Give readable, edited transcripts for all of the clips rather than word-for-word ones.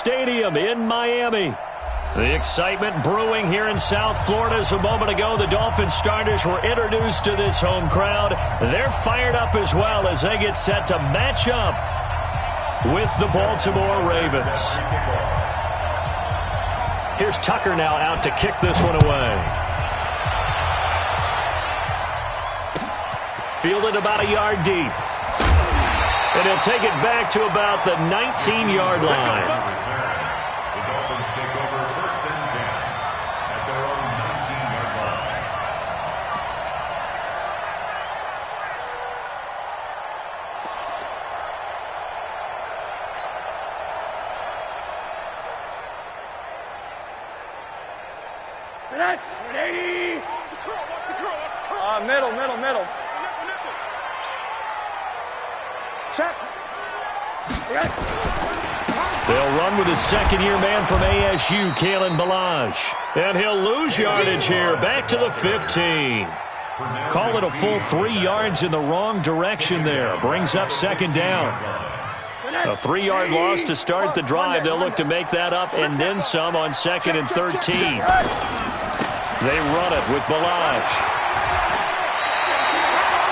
Stadium in Miami. The excitement brewing here in South Florida as a moment ago the Dolphins starters were introduced to this home crowd. They're fired up as well as they get set to match up with the Baltimore Ravens. Here's Tucker now out to kick this one away. Fielded about a yard deep. And he'll take it back to about the 19-yard line. Middle. Check. They'll run with his second-year man from ASU, Kalen Ballage. And he'll lose yardage here, back to the 15. Call it a full 3 yards in the wrong direction there. Brings up second down. A 3-yard loss to start the drive. They'll look to make that up and then some on 2nd and 13. They run it with Ballage.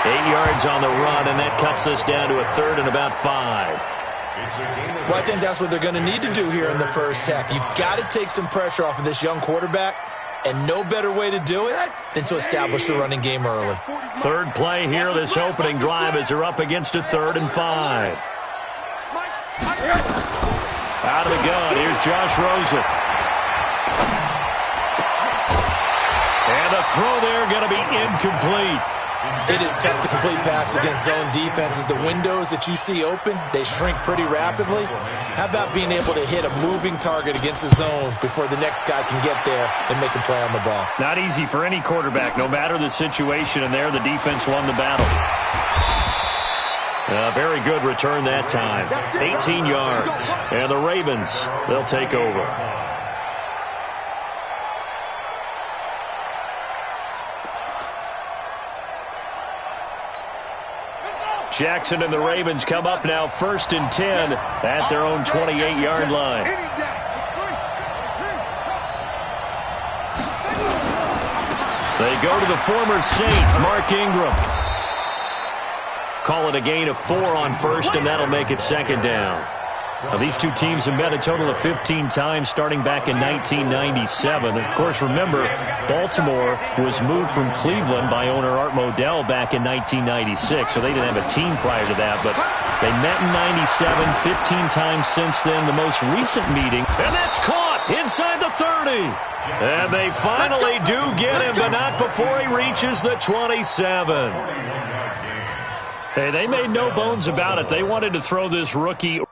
8 yards on the run, and that cuts us down to a 3rd and about 5. Well, I think that's what they're going to need to do here in the first half. You've got to take some pressure off of this young quarterback, and no better way to do it than to establish the running game early. Third play here, this opening drive, as they're up against a 3rd and 5. Out of the gun, here's Josh Rosen. And the throw there going to be incomplete. It is tough to complete passes against zone defenses. The windows that you see open, they shrink pretty rapidly. How about being able to hit a moving target against a zone before the next guy can get there and make a play on the ball? Not easy for any quarterback, no matter the situation, and there the defense won the battle. Very good return that time. 18 yards. And the Ravens, they'll take over. Jackson and the Ravens come up now 1st and 10 at their own 28-yard line. They go to the former Saint, Mark Ingram. Call it a gain of 4 on 1st, and that'll make it 2nd down. Now, these two teams have met a total of 15 times starting back in 1997. Of course, remember, Baltimore was moved from Cleveland by owner Art Modell back in 1996, so they didn't have a team prior to that, but they met in 97, 15 times since then, the most recent meeting, and that's caught inside the 30. And they finally do get him, but not before he reaches the 27. Hey, they made no bones about it. They wanted to throw this rookie.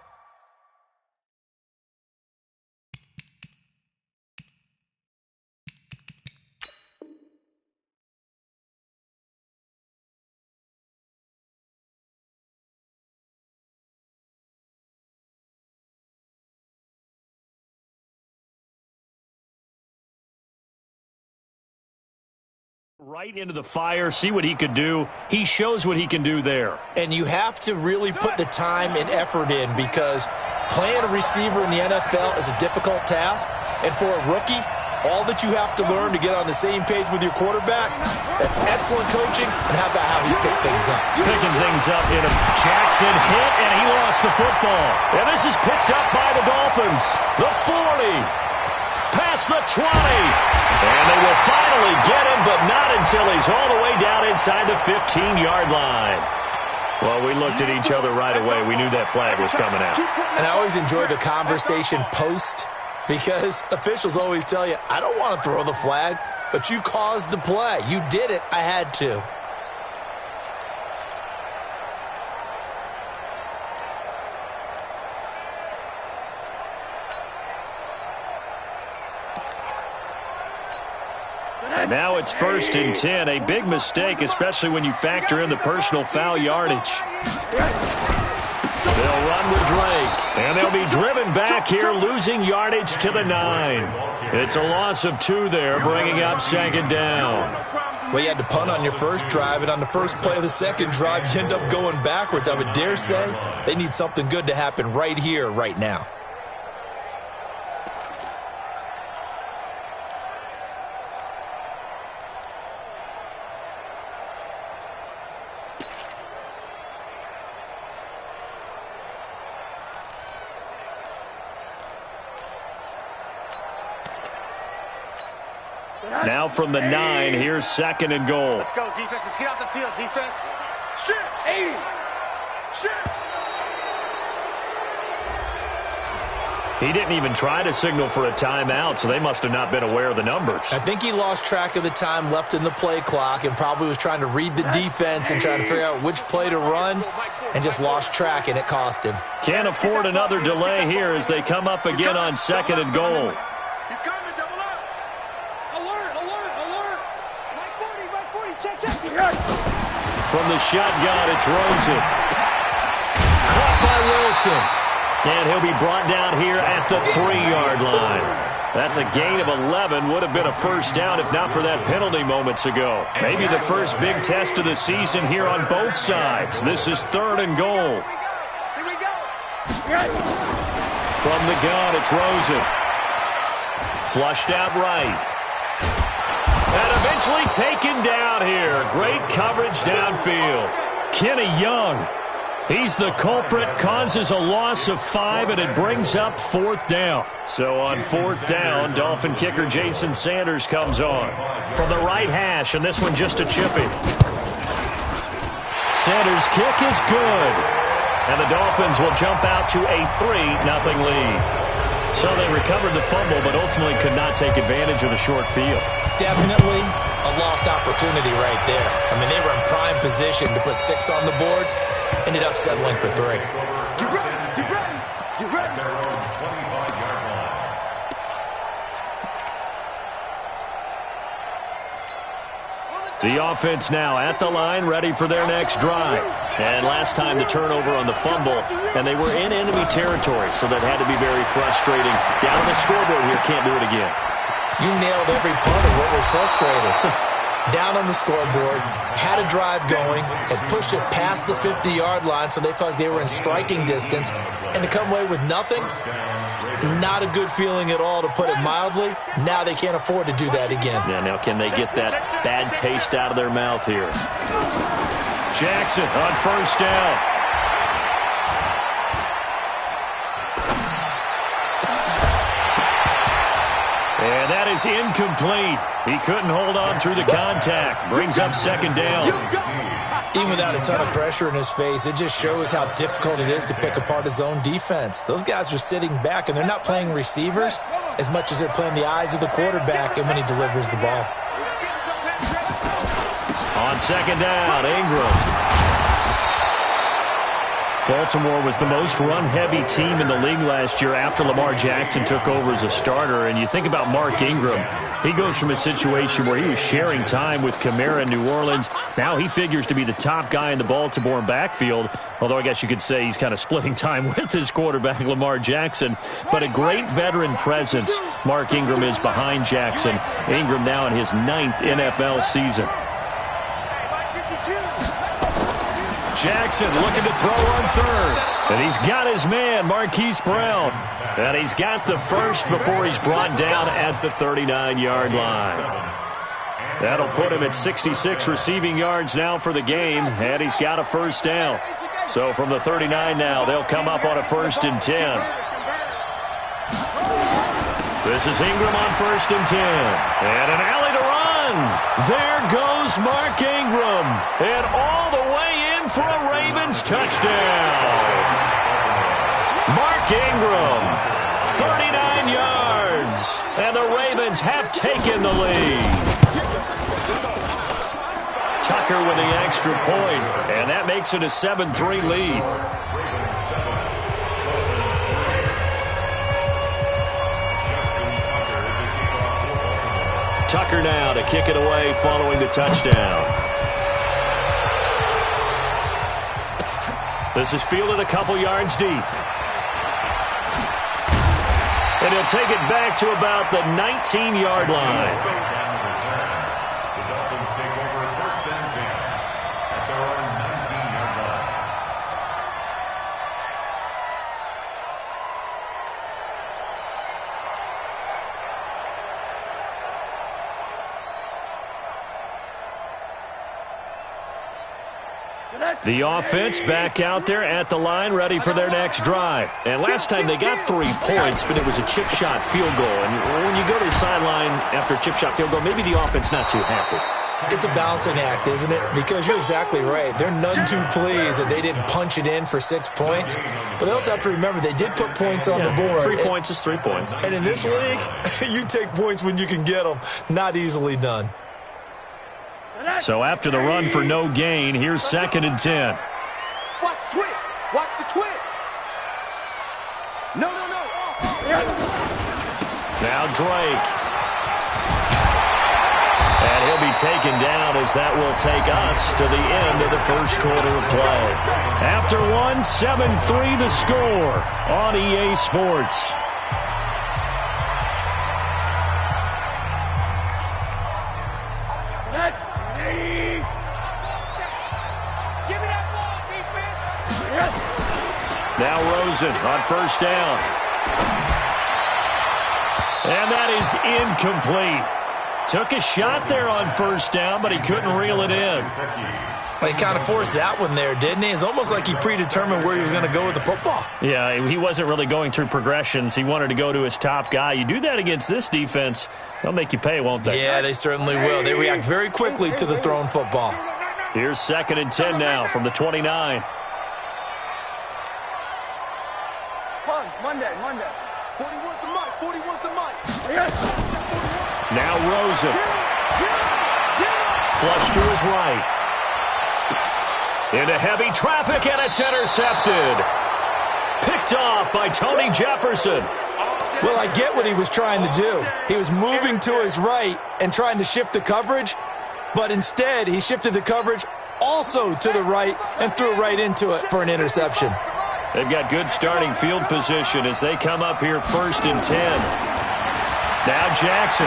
Right into the fire, see what he could do. He shows what he can do there. And you have to really put the time and effort in because playing a receiver in the NFL is a difficult task. And for a rookie, all that you have to learn to get on the same page with your quarterback, that's excellent coaching. And how about how he's picked things up? Picking things up in a Jackson hit, and he lost the football. And this is picked up by the Dolphins. The 40. Past the 20. And they will finally get him, but not until he's all the way down inside the 15-yard line. Well, we looked at each other right away. We knew that flag was coming out. And I always enjoy the conversation post because officials always tell you, I don't want to throw the flag, but you caused the play. You did it. I had to. And now it's 1st and 10. A big mistake, especially when you factor in the personal foul yardage. They'll run with Drake. And they'll be driven back here, losing yardage to the 9. It's a loss of 2 there, bringing up 2nd down. Well, you had to punt on your first drive, and on the first play of the second drive, you end up going backwards. I would dare say they need something good to happen right here, right now. Now from the 9, here's 2nd and goal. Let's go, defense. Let's get out the field, defense. Shit. 80. Shit. He didn't even try to signal for a timeout, so they must have not been aware of the numbers. I think he lost track of the time left in the play clock and probably was trying to read the defense and trying to figure out which play to run and just lost track, and it cost him. Can't afford another delay here as they come up again on 2nd and goal. He's coming, double up. Alert, alert, alert. Mike 40, check. From the shotgun, it's Rosen. Caught by Wilson. And he'll be brought down here at the 3-yard line. That's a gain of 11. Would have been a first down if not for that penalty moments ago. Maybe the first big test of the season here on both sides. This is 3rd and goal. Here we go. From the gun, it's Rosen. Flushed out right. And eventually taken down here. Great coverage downfield. Kenny Young. He's the culprit, causes a loss of 5, and it brings up 4th down. So on 4th down, Dolphin kicker Jason Sanders comes on. From the right hash, and this one just a chipping. Sanders' kick is good. And the Dolphins will jump out to a 3-0 lead. So they recovered the fumble, but ultimately could not take advantage of the short field. Definitely a lost opportunity right there. I mean, they were in prime position to put 6 on the board. Ended up settling for 3. Get ready, get ready, get ready. The offense now at the line, ready for their next drive. And last time the turnover on the fumble, and they were in enemy territory, so that had to be very frustrating. Down the scoreboard here, can't do it again. You nailed every part of what was frustrating. Down on the scoreboard, had a drive going, had pushed it past the 50-yard line, so they felt like they were in striking distance, and to come away with nothing, not a good feeling at all, to put it mildly. Now they can't afford to do that again. Yeah, now can they get that bad taste out of their mouth here? Jackson on 1st down. And that is incomplete. He couldn't hold on through the contact. Brings up 2nd down. Even without a ton of pressure in his face, it just shows how difficult it is to pick apart his own defense. Those guys are sitting back, and they're not playing receivers as much as they're playing the eyes of the quarterback and when he delivers the ball. On 2nd down, Ingram. Baltimore was the most run-heavy team in the league last year after Lamar Jackson took over as a starter. And you think about Mark Ingram, he goes from a situation where he was sharing time with Kamara in New Orleans. Now he figures to be the top guy in the Baltimore backfield, although I guess you could say he's kind of splitting time with his quarterback, Lamar Jackson. But a great veteran presence Mark Ingram is behind Jackson. Ingram now in his 9th NFL season. Jackson looking to throw on 3rd. And he's got his man, Marquise Brown. And he's got the first before he's brought down at the 39-yard line. That'll put him at 66 receiving yards now for the game. And he's got a first down. So from the 39 now, they'll come up on a 1st and 10. This is Ingram on 1st and 10. And an alley to run. There goes Mark Ingram. And all the way in for a Ravens touchdown. Mark Ingram, 39 yards. And the Ravens have taken the lead. Tucker with the extra point. And that makes it a 7-3 lead. Tucker now to kick it away following the touchdown. This is fielded a couple yards deep. And he'll take it back to about the 19-yard line. The Dolphins take over 1st and 10 at their own 19-yard line. The offense back out there at the line, ready for their next drive. And last time they got 3 points, but it was a chip shot field goal. And when you go to the sideline after a chip shot field goal, maybe the offense not too happy. It's a balancing act, isn't it? Because you're exactly right. They're none too pleased that they didn't punch it in for 6 points. But they also have to remember they did put points on the board. 3 points is 3 points. And in this league, you take points when you can get them. Not easily done. So after the run for no gain, here's 2nd and 10. Watch the twist. Watch the twist. No. Now Drake. And he'll be taken down as that will take us to the end of the first quarter of play. After one, 7-3 the score on EA Sports. Now Rosen on 1st down. And that is incomplete. Took a shot there on 1st down, but he couldn't reel it in. He kind of forced that one there, didn't he? It's almost like he predetermined where he was going to go with the football. Yeah, he wasn't really going through progressions. He wanted to go to his top guy. You do that against this defense, they'll make you pay, won't they? Yeah, they certainly will. They react very quickly to the thrown football. Here's 2nd and 10 now from the 29. Monday. 40 wants the mic. Now Rosen. Flush to his right. Into heavy traffic, and it's intercepted. Picked off by Tony Jefferson. Well, I get what he was trying to do. He was moving to his right and trying to shift the coverage, but instead he shifted the coverage also to the right and threw right into it for an interception. They've got good starting field position as they come up here 1st and 10. Now Jackson.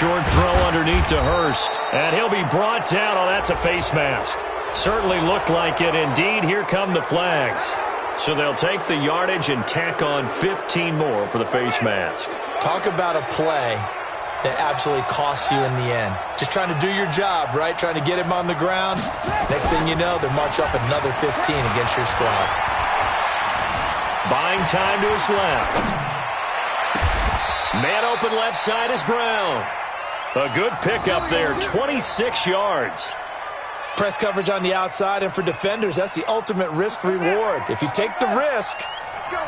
Short throw underneath to Hurst. And he'll be brought down. Oh, that's a face mask. Certainly looked like it. Indeed, here come the flags. So they'll take the yardage and tack on 15 more for the face mask. Talk about a play that absolutely costs you in the end. Just trying to do your job, right? Trying to get him on the ground. Next thing you know, they're march off another 15 against your squad. Buying time to his left. Man open left side is Brown. A good pickup there, 26 yards. Press coverage on the outside, and for defenders, that's the ultimate risk reward. If you take the risk,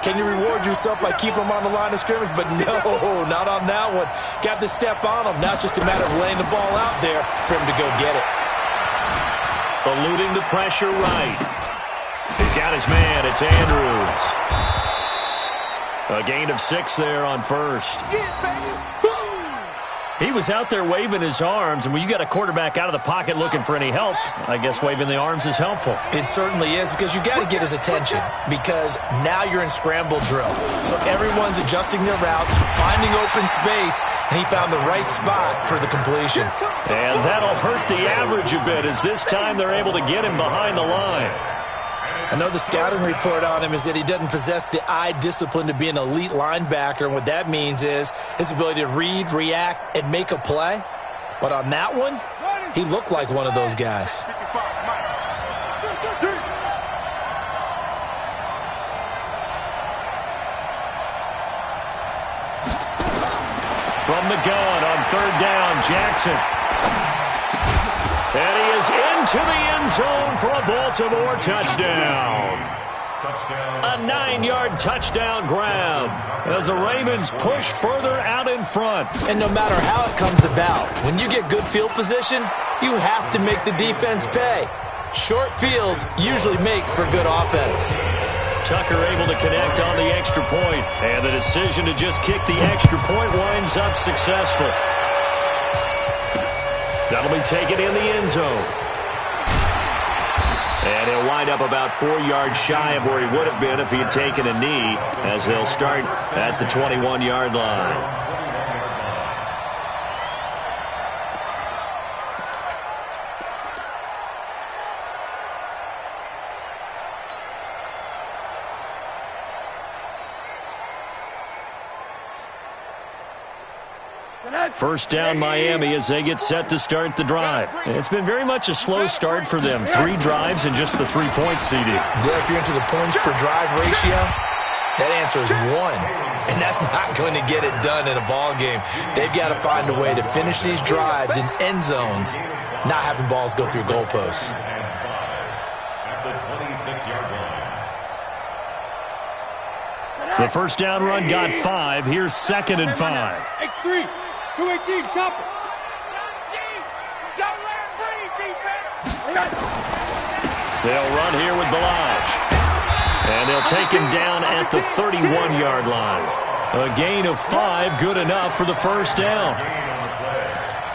can you reward yourself by keeping them on the line of scrimmage? But no, not on that one. Got to step on them. Now it's just a matter of laying the ball out there for him to go get it. Eluding the pressure right. He's got his man. It's Andrews. A gain of 6 there on 1st. He was out there waving his arms, and when you got a quarterback out of the pocket looking for any help, I guess waving the arms is helpful. It certainly is, because you got to get his attention, because now you're in scramble drill. So everyone's adjusting their routes, finding open space, and he found the right spot for the completion. And that'll hurt the average a bit, as this time they're able to get him behind the line. I know the scouting report on him is that he doesn't possess the eye discipline to be an elite linebacker, and what that means is his ability to read, react, and make a play. But on that one, he looked like one of those guys. From the gun on 3rd down, Jackson. And he is into the end zone for a Baltimore touchdown. A 9-yard touchdown grab as the Ravens push further out in front. And no matter how it comes about, when you get good field position, you have to make the defense pay. Short fields usually make for good offense. Tucker able to connect on the extra point, and the decision to just kick the extra point winds up successful. That'll be taken in the end zone. And he'll wind up about 4 yards shy of where he would have been if he had taken a knee, as they'll start at the 21-yard line. First down Miami as they get set to start the drive. It's been very much a slow start for them. 3 drives and just the 3-point CD. Yeah, if you're into the points per drive ratio, that answer is 1. And that's not going to get it done in a ball game. They've got to find a way to finish these drives in end zones, not having balls go through goalposts. At the 26-yard line. The first down run got 5. Here's 2nd and 5. X3, 218, chopper. They'll run here with Balaj. And they'll take him down at the 31-yard line. A gain of 5, good enough for the first down.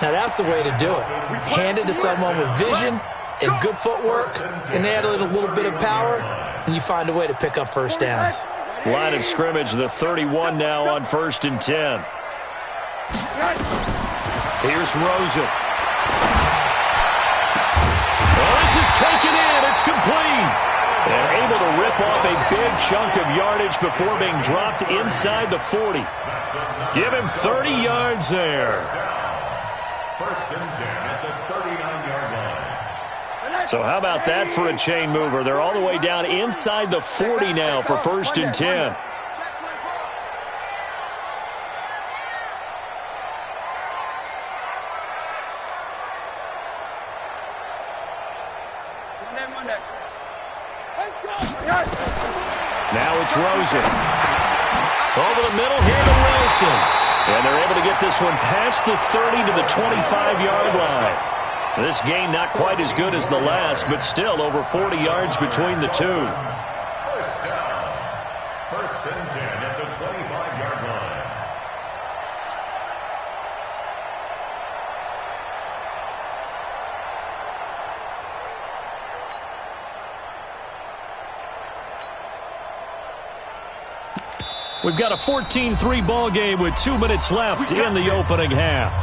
Now that's the way to do it. Hand it to someone with vision and good footwork, and add a little bit of power, and you find a way to pick up first downs. Line of scrimmage, the 31 now on 1st and 10. Here's Rosen. Oh, this is taken in. It's complete. And able to rip off a big chunk of yardage before being dropped inside the 40. Give him 30 yards there. 1st and 10 at the 39-yard line. So how about that for a chain mover? They're all the way down inside the 40 now for 1st and 10. Now it's Rosen. Over the middle here to Wilson. And they're able to get this one past the 30 to the 25-yard line. This gain not quite as good as the last, but still over 40 yards between the two. First down. 1st and 10 at the 25-yard line. We've got a 14-3 ball game with 2 minutes left in the opening half.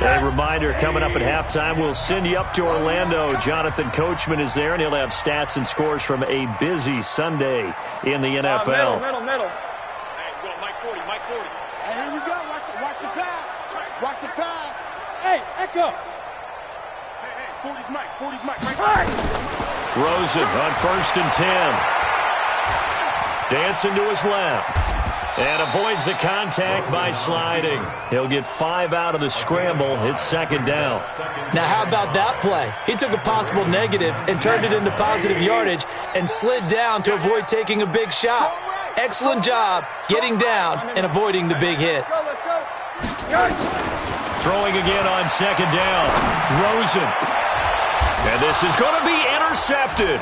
A reminder, coming up at halftime, we'll send you up to Orlando. Jonathan Coachman is there, and he'll have stats and scores from a busy Sunday in the NFL. Middle. Hey, go Mike 40, Mike 40. Hey, here we go. Watch the pass. Watch the pass. Hey, Echo. Hey, 40's Mike, right. Rosen on 1st and 10. Dancing to his left. And avoids the contact by sliding. He'll get 5 out of the scramble. It's 2nd down. Now how about that play? He took a possible negative and turned it into positive yardage and slid down to avoid taking a big shot. Excellent job getting down and avoiding the big hit. Throwing again on 2nd down. Rosen. And this is going to be intercepted.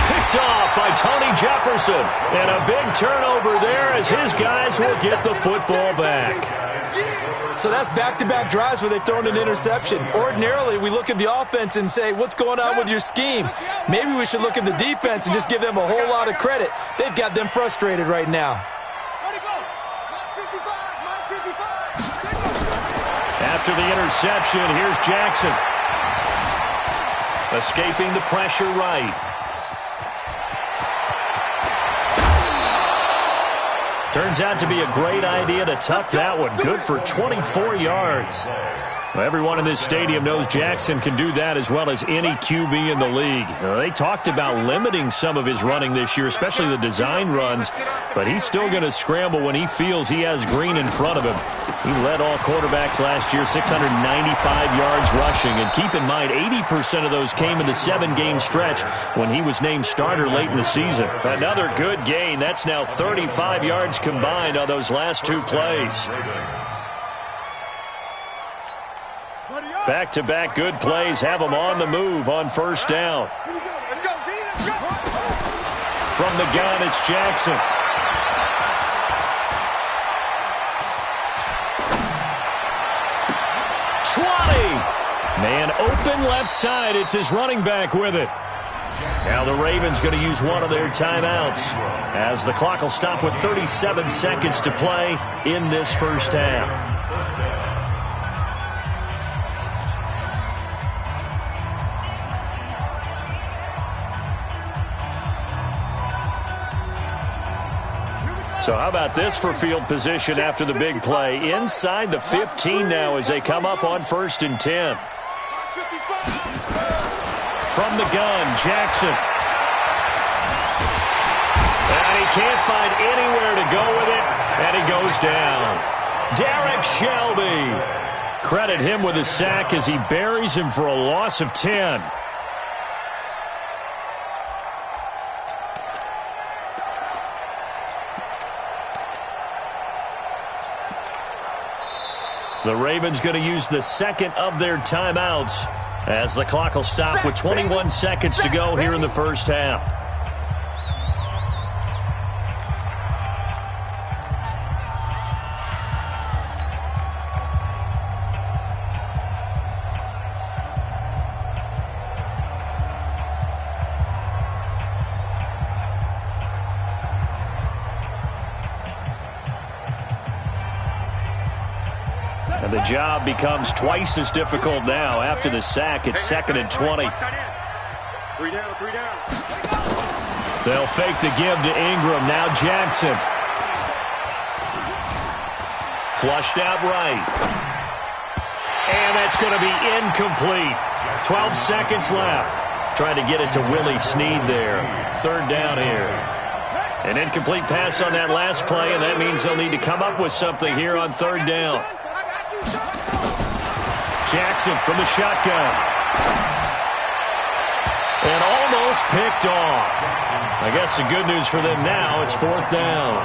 Picked off by Tony Jefferson. And a big turnover there as his guys will get the football back. So that's back-to-back drives where they've thrown an interception. Ordinarily, we look at the offense and say, what's going on with your scheme? Maybe we should look at the defense and just give them a whole lot of credit. They've got them frustrated right now. After the interception, here's Jackson. Escaping the pressure right. Turns out to be a great idea to tuck that one. Good for 24 yards. Well, everyone in this stadium knows Jackson can do that as well as any QB in the league. They talked about limiting some of his running this year, especially the design runs, but he's still going to scramble when he feels he has green in front of him. He led all quarterbacks last year, 695 yards rushing. And keep in mind, 80% of those came in the 7-game stretch when he was named starter late in the season. Another good gain. That's now 35 yards combined on those last 2 plays. Back-to-back good plays have them on the move on 1st down. From the gun, it's Jackson. Man open left side. It's his running back with it. Now the Ravens going to use one of their timeouts as the clock will stop with 37 seconds to play in this first half. Here we go. So how about this for field position after the big play? Inside the 15 now as they come up on 1st and 10. From the gun, Jackson. And he can't find anywhere to go with it, and he goes down. Derek Shelby. Credit him with a sack as he buries him for a loss of 10. The Ravens going to use the second of their timeouts as the clock will stop with 21 seconds to go here in the first half. And the job becomes twice as difficult now. After the sack, it's 2nd and 20. 3 down, 3 down. They'll fake the give to Ingram. Now Jackson. Flushed out right. And that's going to be incomplete. 12 seconds left. Trying to get it to Willie Snead there. 3rd down here. An incomplete pass on that last play, and that means they'll need to come up with something here on 3rd down. Jackson from the shotgun. And almost picked off. I guess the good news for them now, it's 4th down.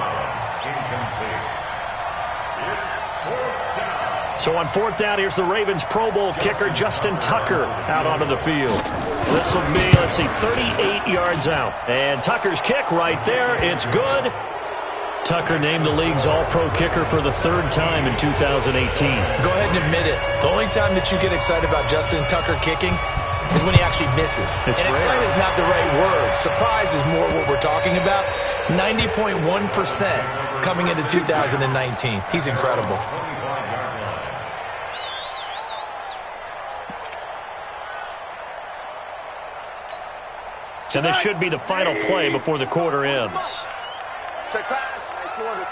So on 4th down, here's the Ravens Pro Bowl kicker Justin Tucker out onto the field. This will be, 38 yards out. And Tucker's kick right there, it's good. Tucker named the league's all-pro kicker for the 3rd time in 2018. Go ahead and admit it. The only time that you get excited about Justin Tucker kicking is when he actually misses. It's and excited is not the right word. Surprise is more what we're talking about. 90.1% coming into 2019. He's incredible. And this should be the final play before the quarter ends. Check pass. Corner.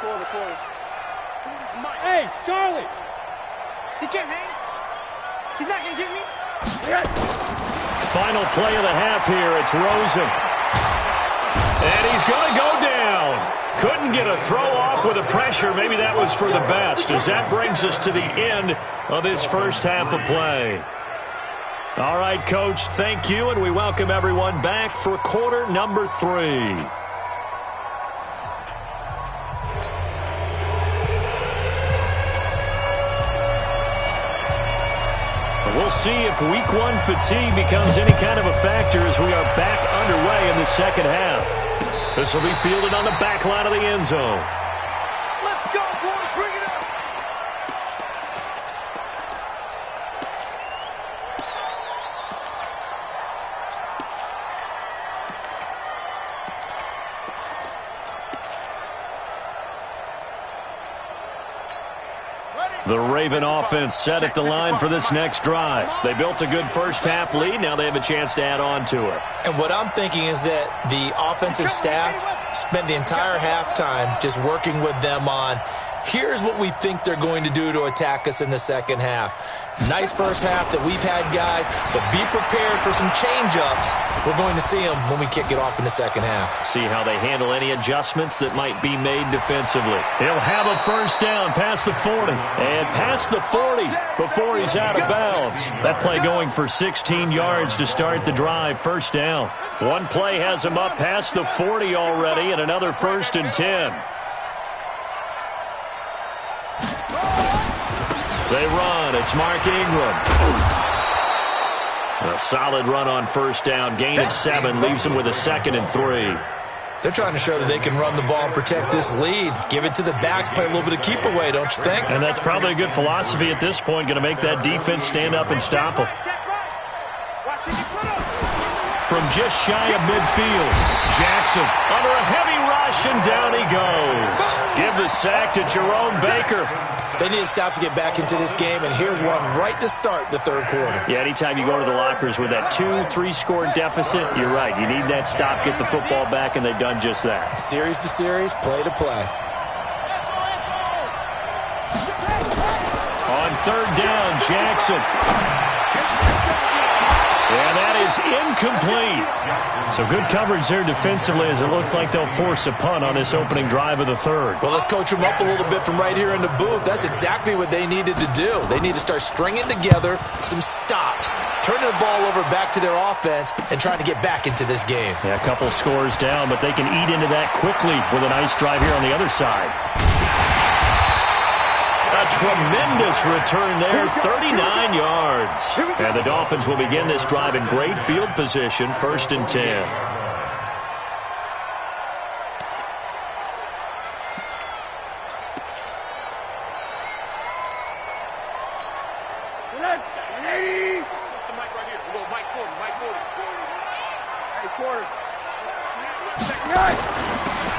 Hey, Charlie. He can't hang. He's not going to get me. Final play of the half here. It's Rosen. And he's going to go down. Couldn't get a throw off with the pressure. Maybe that was for the best, as that brings us to the end of this first half of play. All right, Coach, thank you, and we welcome everyone back for quarter number 3. We'll see if week 1 fatigue becomes any kind of a factor as we are back underway in the second half. This will be fielded on the back line of the end zone. Let's go, boys. Bring it up. The Raven offense set at the line for this next drive. They built a good first half lead. Now they have a chance to add on to it. And what I'm thinking is that the offensive staff spent the entire halftime just working with them on, here's what we think they're going to do to attack us in the second half. Nice first half that we've had, guys, but be prepared for some change-ups. We're going to see them when we kick it off in the second half. See how they handle any adjustments that might be made defensively. He'll have a first down past the 40. And past the 40 before he's out of bounds. That play going for 16 yards to start the drive. First down. One play has him up past the 40 already, and another 1st and 10. They run. It's Mark Ingram. A solid run on first down. Gain of 7 leaves him with a 2nd and 3. They're trying to show that they can run the ball and protect this lead. Give it to the backs, play a little bit of keep away, don't you think? And that's probably a good philosophy at this point. Going to make that defense stand up and stop them. From just shy of midfield, Jackson under a heavy rush, and down he goes. Give the sack to Jerome Baker. They need to stop to get back into this game, and here's one right to start the third quarter. Yeah, anytime you go to the lockers with that 2-3 score deficit, you're right. You need that stop, get the football back, and they've done just that. Series to series, play to play. third down. Jackson. And that is incomplete. So good coverage there defensively as it looks like they'll force a punt on this opening drive of the third. Well, let's coach them up a little bit from right here in the booth. That's exactly what they needed to do. They need to start stringing together some stops, turning the ball over back to their offense, and trying to get back into this game. Yeah, a couple scores down, but they can eat into that quickly with a nice drive here on the other side. A tremendous return there, 39 yards. And the Dolphins will begin this drive in great field position, 1st and 10.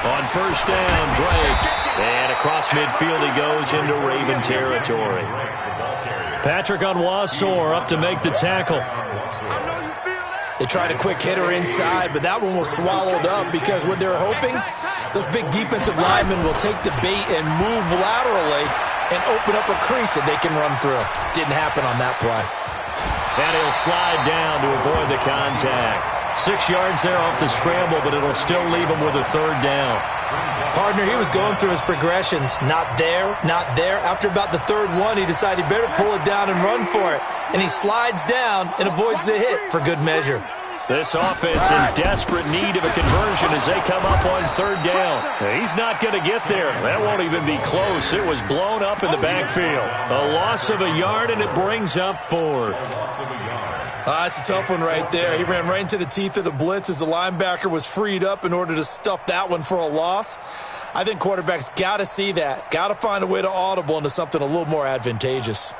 On 1st down, Drake. And across midfield he goes into Raven territory. Patrick Onwuasor up to make the tackle. They tried a quick hitter inside, but that one was swallowed up because what they're hoping, those big defensive linemen will take the bait and move laterally and open up a crease that they can run through. Didn't happen on that play. And he'll slide down to avoid the contact. 6 yards there off the scramble, but it'll still leave him with a third down. Partner, he was going through his progressions. Not there, not there. After about the third one, he decided he better pull it down and run for it. And he slides down and avoids the hit for good measure. This offense in desperate need of a conversion as they come up on third down. He's not going to get there. That won't even be close. It was blown up in the backfield. A loss of a yard, and it brings up 4th. That's a tough one right there. He ran right into the teeth of the blitz as the linebacker was freed up in order to stuff that one for a loss. I think quarterbacks got to see that. Got to find a way to audible into something a little more advantageous.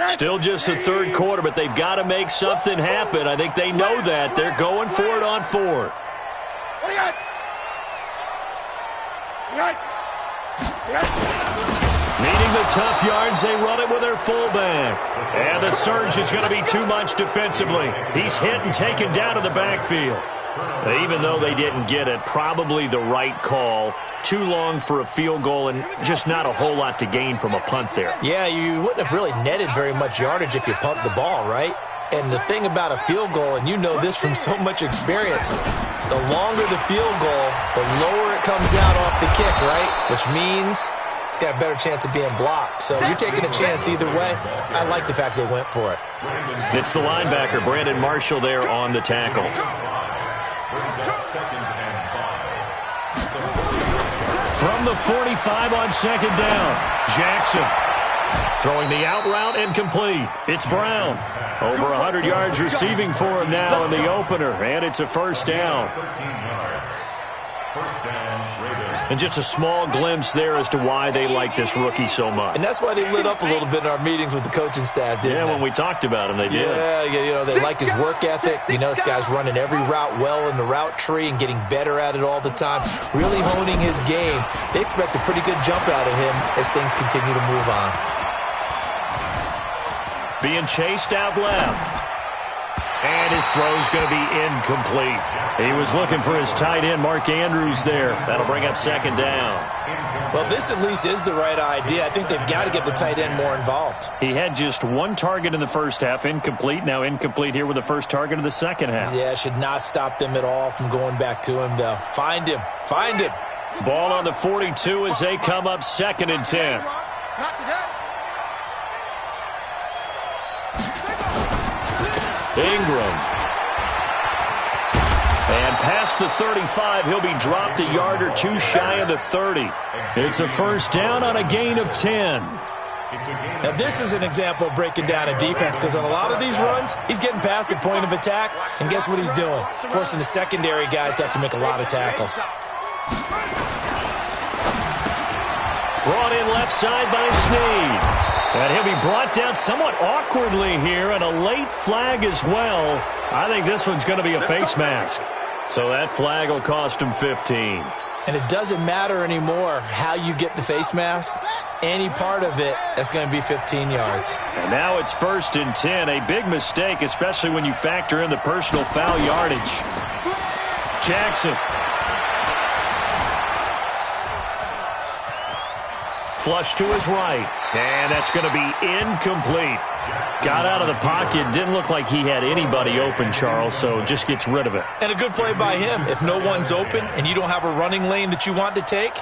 Still just the third quarter, but they've got to make something happen. I think they know that. They're going for it on 4th. What do you got? Needing the tough yards, they run it with their fullback. And the surge is going to be too much defensively. He's hit and taken down to the backfield. Even though they didn't get it, probably the right call. Too long for a field goal and just not a whole lot to gain from a punt there. Yeah, you wouldn't have really netted very much yardage if you pumped the ball, right? And the thing about a field goal, and you know this from so much experience, the longer the field goal, the lower it comes out off the kick, right? Which means it's got a better chance of being blocked. So you're taking a chance either way. I like the fact they went for it. It's the linebacker, Brandon Marshall, there on the tackle. From the 45 on 2nd down, Jackson throwing the out route incomplete. It's Brown. Over 100 yards receiving for him now in the opener, and it's a 1st down. And just a small glimpse there as to why they like this rookie so much. And that's why they lit up a little bit in our meetings with the coaching staff, didn't they? Yeah, when we talked about him, they did. Yeah, you know, they like his work ethic. You know, this guy's running every route well in the route tree and getting better at it all the time, really honing his game. They expect a pretty good jump out of him as things continue to move on. Being chased out left. And his throw's going to be incomplete. He was looking for his tight end, Mark Andrews, there. That'll bring up 2nd down. Well, this at least is the right idea. I think they've got to get the tight end more involved. He had just one target in the first half, incomplete. Now incomplete here with the first target of the second half. Yeah, should not stop them at all from going back to him, though. Find him. Find him. Ball on the 42 as they come up 2nd and 10. Ingram. And past the 35, he'll be dropped a yard or two shy of the 30. It's a 1st down on a gain of 10. Now, this is an example of breaking down a defense because on a lot of these runs, he's getting past the point of attack, and guess what he's doing? Forcing the secondary guys to have to make a lot of tackles. Brought in left side by Snead. And he'll be brought down somewhat awkwardly here, and a late flag as well. I think this one's going to be a face mask. So that flag will cost him 15. And it doesn't matter anymore how you get the face mask. Any part of it is going to be 15 yards. And now it's 1st and 10. A big mistake, especially when you factor in the personal foul yardage. Jackson. Flush to his right. And that's going to be incomplete. Got out of the pocket. Didn't look like he had anybody open, Charles, so just gets rid of it. And a good play by him. If no one's open and you don't have a running lane that you want to take,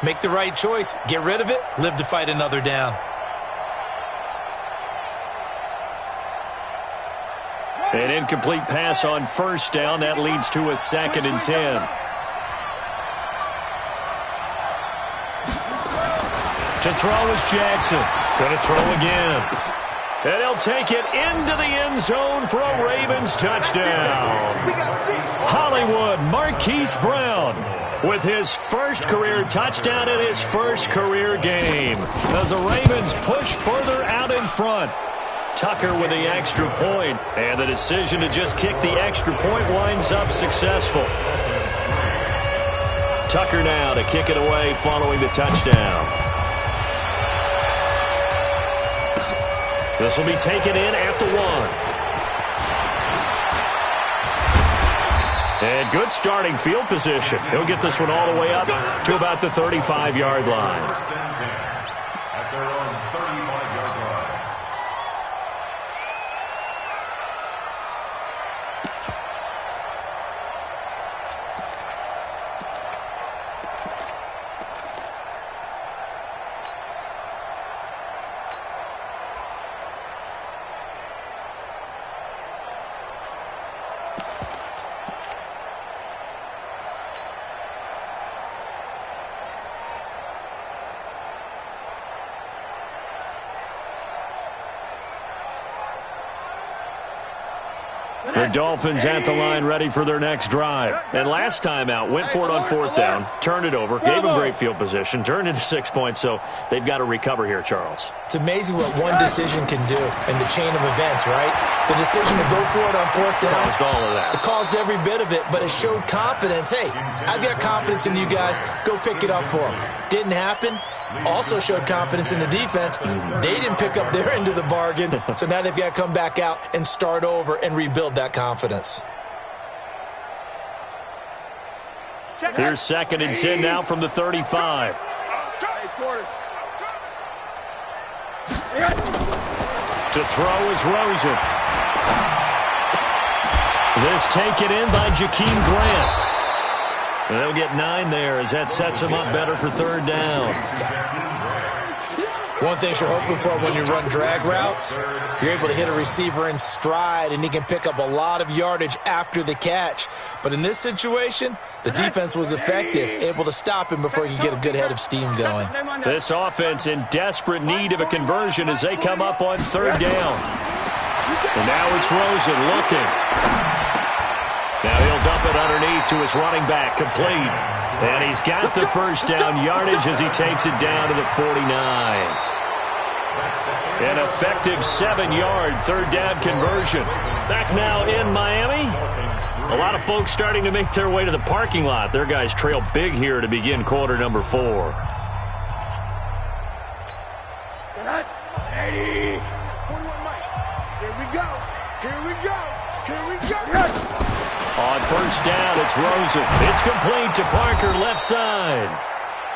make the right choice. Get rid of it. Live to fight another down. An incomplete pass on 1st down. That leads to a 2nd and 10. To throw is Jackson. Going to throw again. And he'll take it into the end zone for a Ravens touchdown. Hollywood Marquise Brown with his first career touchdown in his first career game as the Ravens push further out in front. Tucker with the extra point, and the decision to just kick the extra point winds up successful. Tucker now to kick it away following the touchdown. This will be taken in at the 1. And good starting field position. He'll get this one all the way up to about the 35-yard line. At their own 35-yard line. The Dolphins at the line ready for their next drive. And last time out, went for it on 4th down, turned it over, gave them great field position, turned into 6 points, so they've got to recover here, Charles. It's amazing what one decision can do in the chain of events, right? The decision to go for it on 4th down. Caused all of that. It caused every bit of it, but it showed confidence. Hey, I've got confidence in you guys. Go pick it up for them. Didn't happen. Also showed confidence in the defense. They didn't pick up their end of the bargain, so now they've got to come back out and start over and rebuild that confidence. Here's 2nd and 10 now from the 35. To throw is Rosen. This taken in by Jakeem Grant. And they'll get 9 there as that sets them up better for 3rd down. One thing you're hoping for when you run drag routes, you're able to hit a receiver in stride, and he can pick up a lot of yardage after the catch. But in this situation, the defense was effective, able to stop him before he could get a good head of steam going. This offense in desperate need of a conversion as they come up on 3rd down. And now it's Rosen looking. Now he'll dump it underneath to his running back, complete. And he's got the 1st down yardage as he takes it down to the 49. An effective 7-yard 3rd down conversion. Back now in Miami. A lot of folks starting to make their way to the parking lot. Their guys trail big here to begin quarter number 4. 41 Mike. Here we go. Here we go. Here we go. On 1st down, it's Rosen. It's complete to Parker, left side.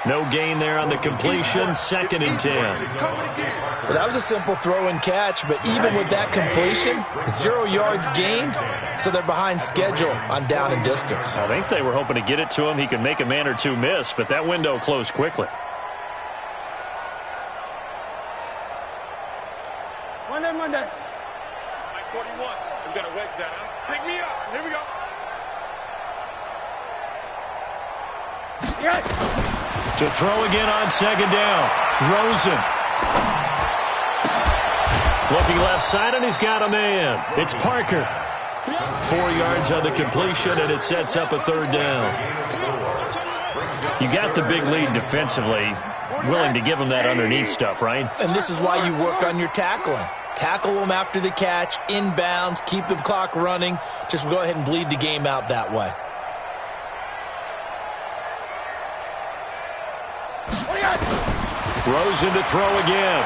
No gain there on the completion, 2nd and 10. Well, that was a simple throw and catch, but even with that completion, 0 yards gained, so they're behind schedule on down and distance. I think they were hoping to get it to him. He could make a man or two miss, but that window closed quickly. Monday. Mike 41. We've got a wedge down. Pick me up. Here we go. To throw again on 2nd down. Rosen. Looking left side, and he's got a man. It's Parker. 4 yards on the completion, and it sets up a 3rd down. You got the big lead defensively. Willing to give him that underneath stuff, right? And this is why you work on your tackling. Tackle them after the catch, inbounds, keep the clock running. Just go ahead and bleed the game out that way. Rosen to throw again.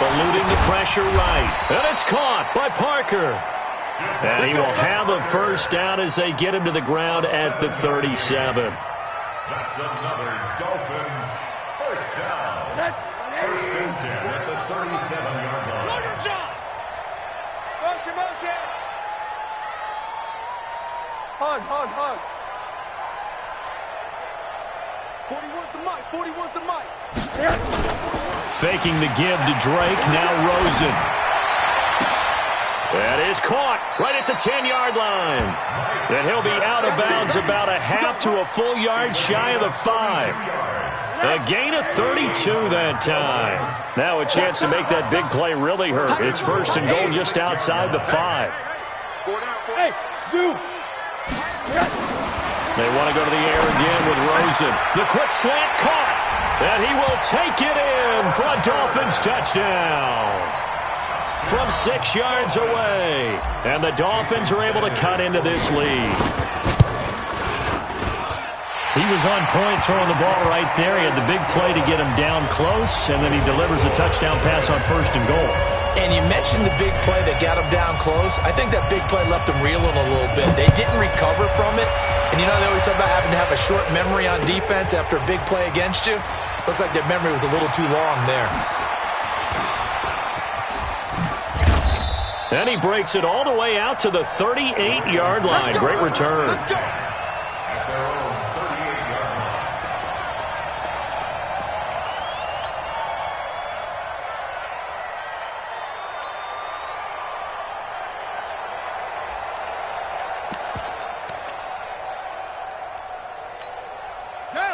Eluding the pressure right. And it's caught by Parker. And he will have a first down as they get him to the ground at the 37. That's another Dolphins first down. First and 10 at the 37-yard line. Motion, motion. Hug. 41's the mic. 41's the mic. Faking the give to Drake. Now Rosen. That is caught right at the 10-yard line. And he'll be out of bounds about a half to a full yard shy of the 5. A gain of 32 that time. Now a chance to make that big play really hurt. It's first and goal just outside the 5. Hey, Zoo. They want to go to the air again with Rosen. The quick slant caught. And he will take it in for a Dolphins touchdown. From 6 yards away. And the Dolphins are able to cut into this lead. He was on point throwing the ball right there. He had the big play to get him down close, and then he delivers a touchdown pass on first and goal. And you mentioned the big play that got him down close. I think that big play left him reeling a little bit. They didn't recover from it. And you know they always talk about having to have a short memory on defense after a big play against you? Looks like their memory was a little too long there. And he breaks it all the way out to the 38-yard line. Great return.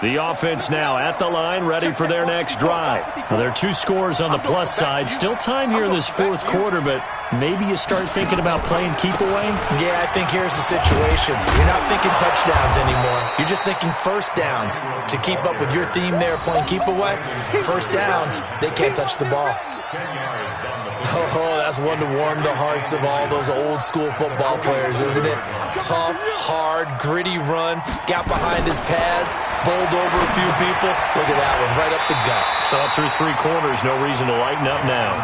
The offense now at the line, ready for their next drive. Well, there are 2 scores on the plus side. Still time here in this fourth quarter, but maybe you start thinking about playing keep away? Yeah, I think here's the situation. You're not thinking touchdowns anymore. You're just thinking first downs. To keep up with your theme there, playing keep away, first downs, they can't touch the ball. Oh, that's one to warm the hearts of all those old school football players, isn't it? Tough, hard, gritty run, got behind his pads, bowled over a few people. Look at that one, right up the gut. So up through 3 quarters, no reason to lighten up now.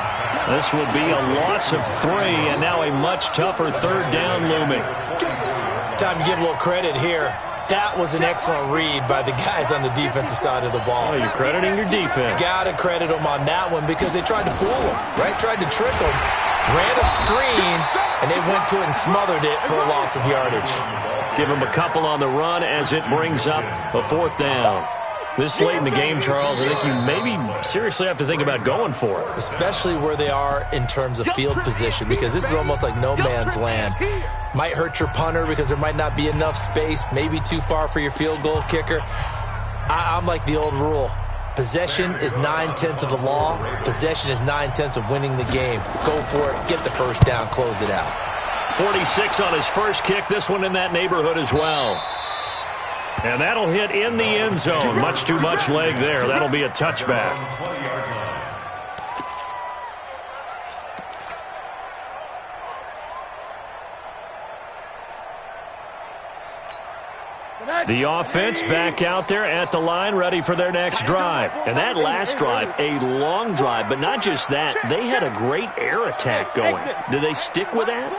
This will be a loss of 3, and now a much tougher third down looming. Time to give a little credit here. That was an excellent read by the guys on the defensive side of the ball. Oh, you're crediting your defense. Got to credit them on that one because they tried to fool them, right? Tried to trick them, ran a screen, and they went to it and smothered it for a loss of yardage. Give them a couple on the run as it brings up a 4th down. This late in the game, Charles, I think you maybe seriously have to think about going for it. Especially where they are in terms of field position, because this is almost like no man's land. Might hurt your punter because there might not be enough space, maybe too far for your field goal kicker. I'm like the old rule. Possession is 9/10 of the law. Possession is 9/10 of winning the game. Go for it. Get the first down. Close it out. 46 on his first kick. This one in that neighborhood as well. And that'll hit in the end zone. Much too much leg there. That'll be a touchback. The offense back out there at the line, ready for their next drive. And that last drive, a long drive, but not just that. They had a great air attack going. Do they stick with that?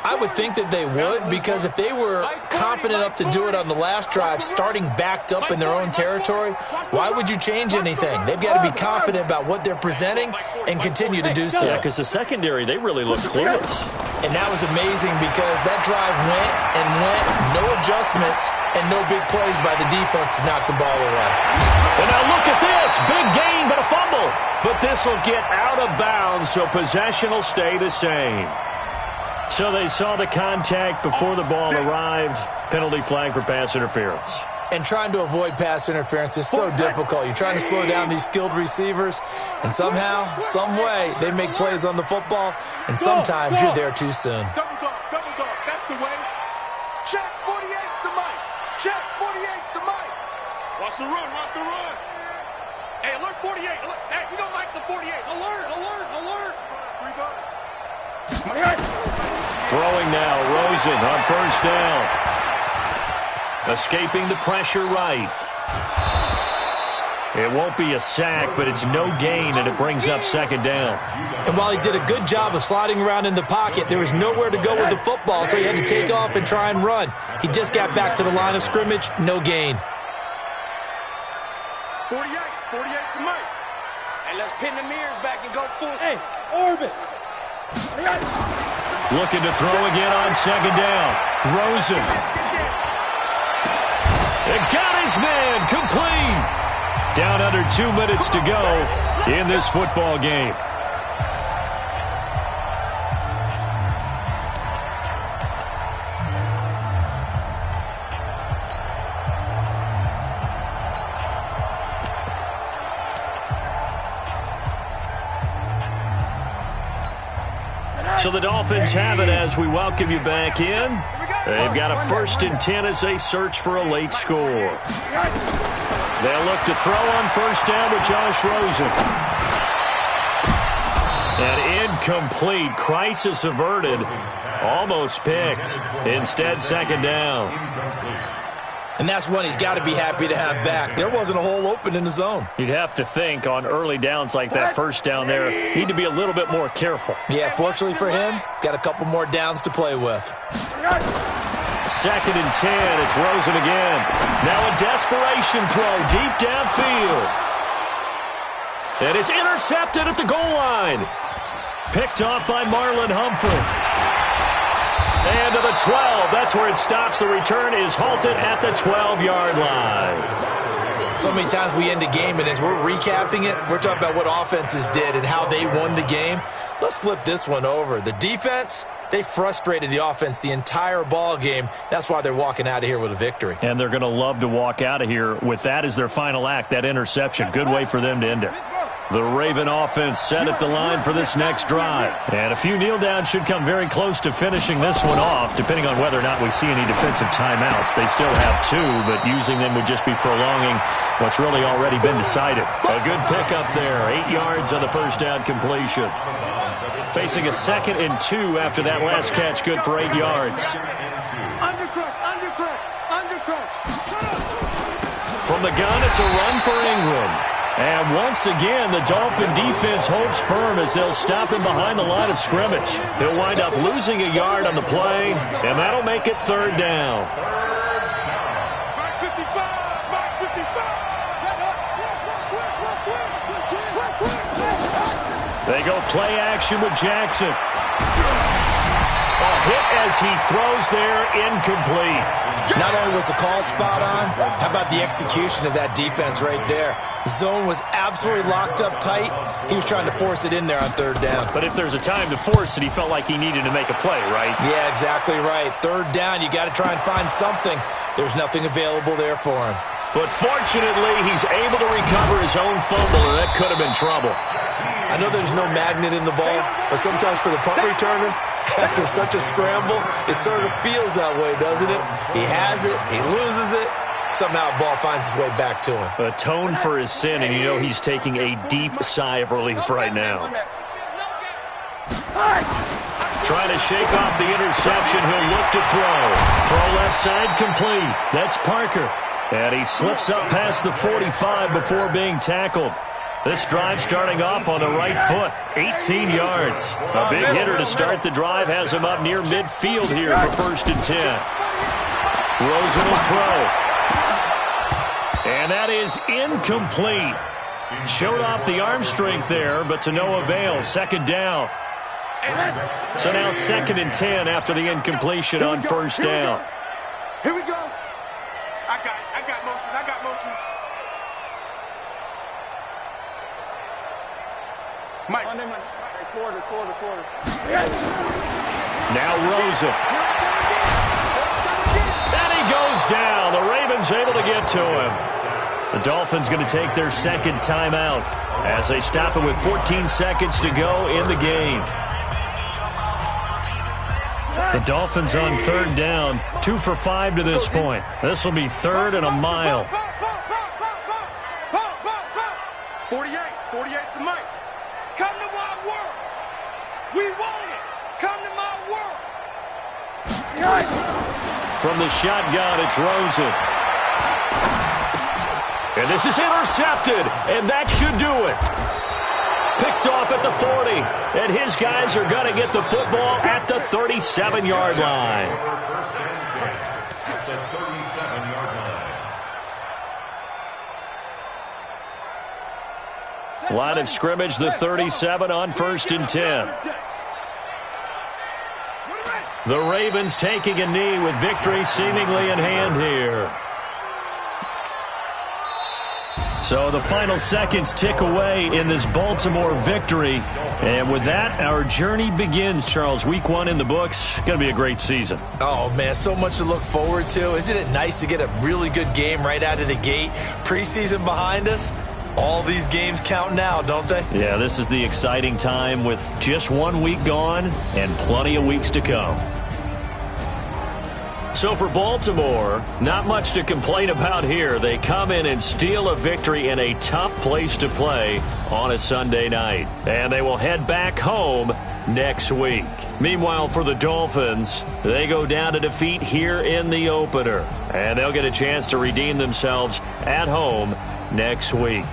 I would think that they would, because if they were confident enough to do it on the last drive, starting backed up in their own territory, why would you change anything? They've got to be confident about what they're presenting and continue to do so. Yeah, because the secondary, they really look clueless. And that was amazing because that drive went and went, no adjustments, and no big plays by the defense to knock the ball away. And now look at this. Big gain, but a fumble. But this will get out of bounds, so possession will stay the same. So they saw the contact before the ball arrived. Penalty flag for pass interference. And trying to avoid pass interference is so difficult. You're trying to slow down these skilled receivers, and somehow, some way, they make plays on the football, and sometimes you're there too soon. Double dog, that's the way. Check 48's the mic. Check 48's the mic. Watch the run. Hey, alert 48. Hey, we don't like the 48. Alert. Throwing now, Rosen on first down. Escaping the pressure right. It won't be a sack, but it's no gain, and it brings up second down. And while he did a good job of sliding around in the pocket, there was nowhere to go with the football, so he had to take off and try and run. He just got back to the line of scrimmage, no gain. 48 to Mike. Hey, let's pin the mirrors back and go full. Hey, Orbit. Looking to throw again on second down. Rosen. It got his man complete. Down under 2 minutes to go in this football game. So the Dolphins have it as we welcome you back in. They've got a 1st and 10 as they search for a late score. They'll look to throw on 1st down with Josh Rosen. An incomplete. Crisis averted. Almost picked. Instead, 2nd down. And that's one he's got to be happy to have back. There wasn't a hole open in the zone. You'd have to think on early downs like that 1st down there, need to be a little bit more careful. Yeah, fortunately for him, got a couple more downs to play with. 2nd and 10. It's Rosen again. Now a desperation throw deep downfield. And it's intercepted at the goal line. Picked off by Marlon Humphrey. And to the 12. That's where it stops. The return is halted at the 12-yard line. So many times we end a game, and as we're recapping it, we're talking about what offenses did and how they won the game. Let's flip this one over. The defense, they frustrated the offense the entire ball game. That's why they're walking out of here with a victory. And they're going to love to walk out of here with that as their final act, that interception. Good way for them to end it. The Raven offense set at the line for this next drive. And a few kneel downs should come very close to finishing this one off, depending on whether or not we see any defensive timeouts. They still have 2, but using them would just be prolonging what's really already been decided. A good pickup there. 8 yards on the 1st down completion. Facing a 2nd and 2 after that last catch, good for 8 yards. From the gun, it's a run for Ingram. And once again, the Dolphin defense holds firm as they'll stop him behind the line of scrimmage. He'll wind up losing a yard on the play, and that'll make it 3rd down. Mike 55. They go play action with Jackson. A hit as he throws there, incomplete. Not only was the call spot on, how about the execution of that defense right there? The zone was absolutely locked up tight. He was trying to force it in there on 3rd down. But if there's a time to force it, he felt like he needed to make a play, right? Yeah, exactly right. 3rd down, you got to try and find something. There's nothing available there for him. But fortunately, he's able to recover his own fumble, and that could have been trouble. I know there's no magnet in the ball, but sometimes for the punt returner, after such a scramble, it sort of feels that way, doesn't it? He has it, he loses it, somehow the ball finds its way back to him. Atone for his sin, and you know he's taking a deep sigh of relief right now. Trying to shake off the interception, he'll look to throw. Throw left side complete. That's Parker. And he slips up past the 45 before being tackled. This drive starting off on the right foot, 18 yards. A big hitter to start the drive has him up near midfield here for 1st and 10. Rosen will throw. And that is incomplete. Showed off the arm strength there, but to no avail. 2nd down. So now 2nd and 10 after the incompletion on 1st down. Here we go. I got motion. Mike. Quarter. Now Rosen. And he goes down. The Ravens able to get to him. The Dolphins going to take their 2nd timeout as they stop it with 14 seconds to go in the game. The Dolphins on 3rd down, 2 for 5 to this point. This will be 3rd and a mile. 48 to Mike. Come to my world. We want it. Come to my world. From the shotgun, it's Rosen. And this is intercepted, and that should do it. Picked off at the 40, and his guys are going to get the football at the 37-yard line. First and 10 at the 37-yard line. Line of scrimmage, the 37 on 1st and 10. The Ravens taking a knee with victory seemingly in hand here. So the final seconds tick away in this Baltimore victory. And with that, our journey begins, Charles. Week 1 in the books. Going to be a great season. Oh, man, so much to look forward to. Isn't it nice to get a really good game right out of the gate? Preseason behind us. All these games count now, don't they? Yeah, this is the exciting time with just 1 week gone and plenty of weeks to come. So for Baltimore, not much to complain about here. They come in and steal a victory in a tough place to play on a Sunday night. And they will head back home next week. Meanwhile, for the Dolphins, they go down to defeat here in the opener. And they'll get a chance to redeem themselves at home next week.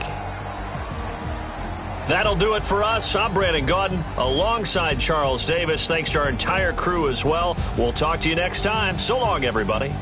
That'll do it for us. I'm Brandon Gaudin alongside Charles Davis. Thanks to our entire crew as well. We'll talk to you next time. So long, everybody.